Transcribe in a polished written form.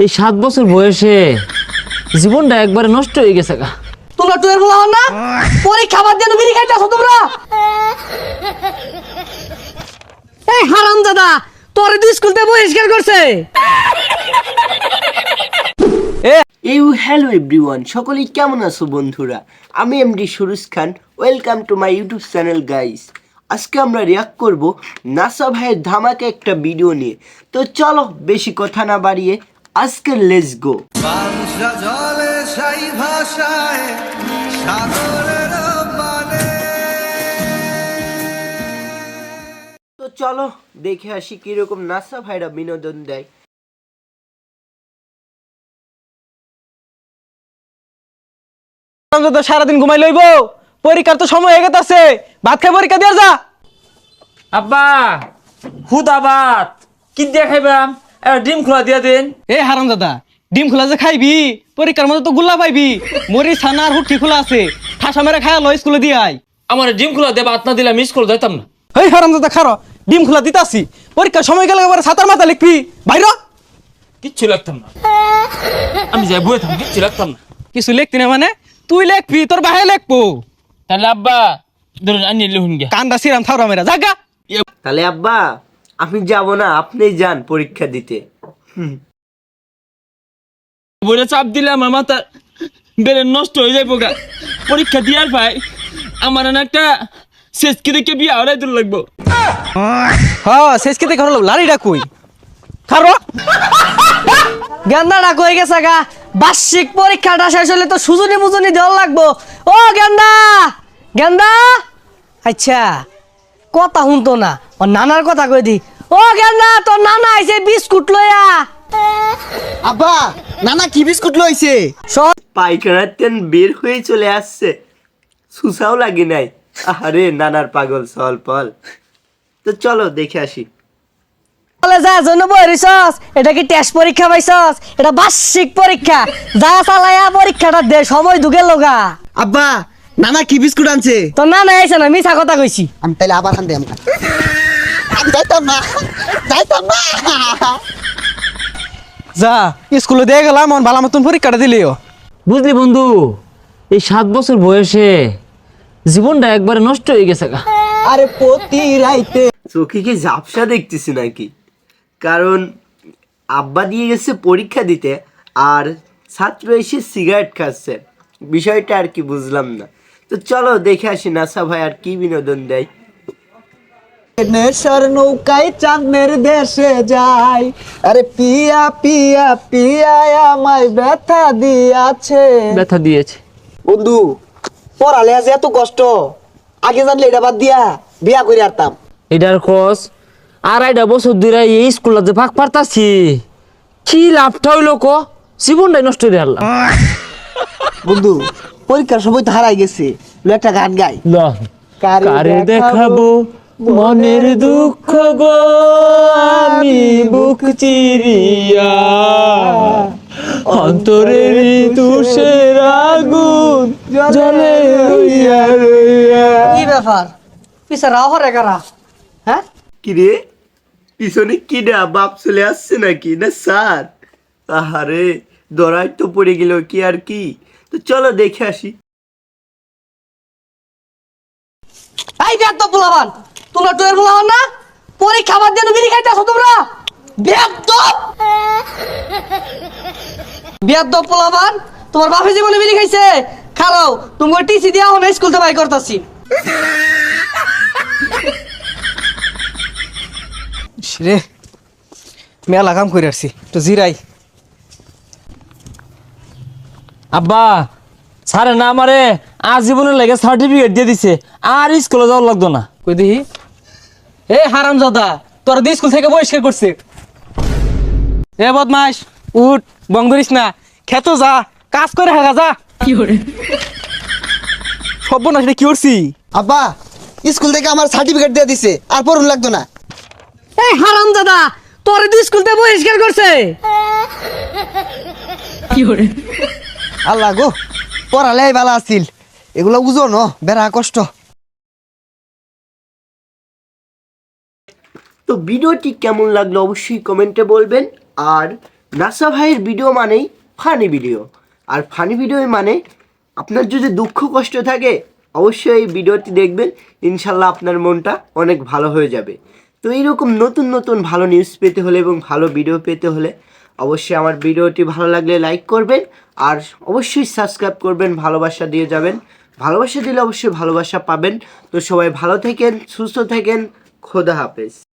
এই 7 বছর বয়সে জীবনটা একবারে নষ্ট হয়ে গেছে গা। তোমরা টুয়ের বলা হন না পরীক্ষা বাদ দিয়ে বিড়ি খাইতেছো তোমরা। এই হারামজাদা তোর তো স্কুলতে বহিষ্কার করছে। হ্যালো এভরিওয়ান, সকলেই কেমন আছো বন্ধুরা? আমি MD Suruj Khan. Welcome to my YouTube channel guys. আজকে আমরা রিয়াক্ট করব নাসা ভাইয়ের ধামাকা একটা ভিডিও নিয়ে। তো চলো বেশি কথা না বাড়িয়ে আজকে লেটস গো। তো চলো দেখে আসি কিরকম নাসা ভাইরা বিনোদন দেয়। সারাদিন ঘুমাই লইব, পরীক্ষার তো সময় হয়ে গেছে, ভাত খাই পরীক্ষা দিয়ে যা। আব্বা হুদাবাদ কি দিয়ে খাইবাম? ডিম খোলা দিয়া দেন। এ হারামজাদা ডিম খোলা যে খাইবি, পরীক্ষার মধ্যে তো গুল্লা পাইবি। মরি ছানা আর হুটকি খোলা আছে, ঠাসা মেরে খায়া লয় স্কুলে দিয়ে আই। আমার ডিম খোলা দেবা আত না দিলে আমি স্কুল যাইতাম না। এই হারামজাদা খারো, ডিম খোলা দিতাছি, পরীক্ষার সময় গেলে এবার ছাতার মাথা লিখবি বাইর। কিচ্ছু লাগতাম না, আমি যাই বয়ে থাম, কিচ্ছু লাগতাম না। কিছু লিখতি না মানে তুই লিখবি, তোর বাহে লিখবো। তাহলে আব্বা ধরুন আনি লিখুন গিয়া। কান্দা সিরাম থাওরা মেরা জাগা। তাহলে আব্বা আমি যাব না, আপনি যান পরীক্ষা দিতে। বইটা চাপ দিলে আমার মাথা বেড়ে নষ্ট হয়ে যাইব গা। পরীক্ষা দিয়ার ভাই আমার না একটা শেষ কি দেখে বিয়ে হওয়াই দূর লাগবো। হ্যাঁ শেষ কেতে ঘর লাড়িটা কই খারো গেন্দাটা কই গেছে গা। বার্ষিক পরীক্ষাটা শেষ হলে তো সুজনি মুজনি দেওয়া লাগবো। ও গেন্দা গেন্দা, আচ্ছা কথা শুনতো না, ও নানার কথা কই দি। ও গেন্দা তোর নানা আইছে বিস্কুট লইয়া। আব্বা নানা কি বিস্কুট লইছে? পায়খানার তেন বের হয়ে চলে আসছে, সুসাও লাগে নাই। আরে নানার পাগল সল পল। তো চলো দেখে আসি। বলে যা জন্য বইরিছস, এটা কি টেস্ট পরীক্ষা পাইছস? এটা বার্ষিক পরীক্ষা, যা চালায়া পরীক্ষাটা দে, সময় দুগে লগা। আব্বা নানা কি বিস্কুট আনছে? তোর নানা আইছে না, মিছা কথা কইছি। আমি তাইলে আবার আনতে আমি যাইতাম না, যাইতাম না। যা স্কুলে দিয়ে গেলাম, মন ভালো মতন পরীক্ষাটা দিলিও। বুঝলি বন্ধু, এই 7 বছর বয়সে জীবনটা একবারে নষ্ট হয়ে গেছে গা। আরে প্রতি রাইতে চোখে কি ঝাপসা দেখতেছি নাকি? কারণ আব্বা দিয়ে গেছে পরীক্ষা দিতে আর ছাত্র এসে সিগারেট খাচ্ছে, বিষয়টা আর কি বুঝলাম না। তো চলো দেখে আসি নাসা ভাই আর কি বিনোদন দেয়। নেশার নৌকায় চাঁদের দেশে যাই, আরে পিয়া পিয়া পিয়া আমায় ব্যথা দিয়াছে। ব্যথা দিয়েছে বন্ধু পড়ালে আজ এত কষ্ট, আগে জানলে এটা বাদ দিয়া বিয়া করে আরতাম। এটার খোঁজ 2.5 বছর ধরে এই স্কুলে যে ফাঁক পারতাছি, কি লাভটা হইলো ক? জীবনটাই নষ্ট হয়ে হারলাম। বন্ধু পরীক্ষার সময় তো হারাই গেছে, একটা গান গাই। কারে দেখাবো মনের দুঃখ গো, আমি বুক চিরিয়া অন্তরের তুষের আগুন জ্বলে রইয়া রইয়া। কি ব্যাপার পিছে রাও হরে কারা? হ্যাঁ কি রে পিছনে কি না বাপ চলে আসছে নাকি না স্যার? আহারে দরাই তো পড়ে গেল কি আর কি। তো চলো দেখে আসি। এই বেদ বুলাবান, তোমরা টুয়ের বুলাবান না পরীক্ষা বাদ দিয়ে বিড়ি খাইতেছো তোমরা। বেদ বুলাবান, তোমার বাপে জীবনে বিড়ি খাইছে? খারাও তুমি টিসি দিয়া হন স্কুল থেকে বাই করতাছি। রে মেলা কাম করে আসছি, তো জিরাই। আব্বা স্যারে না আমারে আজীবনের লাগে সার্টিফিকেট দিয়ে দিছে, আর স্কুলে যাওয়ার লাগতো না। কই দেখি। এ হারামজাদা তোর দি স্কুল থেকে বহিষ্কার করছে। এ বদমাস উঠ, বং ধরিস না, খেত যা, কাজ করে হাগা যা। কি করে সব না সেটা কি করছি? আব্বা স্কুল থেকে আমার সার্টিফিকেট দিয়ে দিছে, আর পড়ুন লাগতো না। এই হারামজাদা তোর দি স্কুল থেকে বহিষ্কার করছে। কি করে আল্লাহ গো, পড়ালে ভালো আছিল, এগুলো বুঝো ন বেড়া কষ্ট। তো ভিডিওটি কেমন লাগলো অবশ্যই কমেন্টে বলবেন, আর নাসা ভাইয়ের ভিডিও মানেই ফানি ভিডিও, আর ফানি ভিডিও মানে আপনার যদি দুঃখ কষ্ট থাকে অবশ্যই এই ভিডিওটি দেখবেন, ইনশাল্লাহ আপনার মনটা অনেক ভালো হয়ে যাবে। তো এইরকম নতুন নতুন ভালো নিউজ পেতে হলে এবং ভালো ভিডিও পেতে হলে অবশ্যই আমার ভিডিওটি ভালো লাগলে লাইক করবেন, আর অবশ্যই সাবস্ক্রাইব করবেন, ভালোবাসা দিয়ে যাবেন। ভালোবাসা দিলে অবশ্যই ভালোবাসা পাবেন। তো সবাই ভালো থাকেন, সুস্থ থাকেন, খোদা হাফেজ।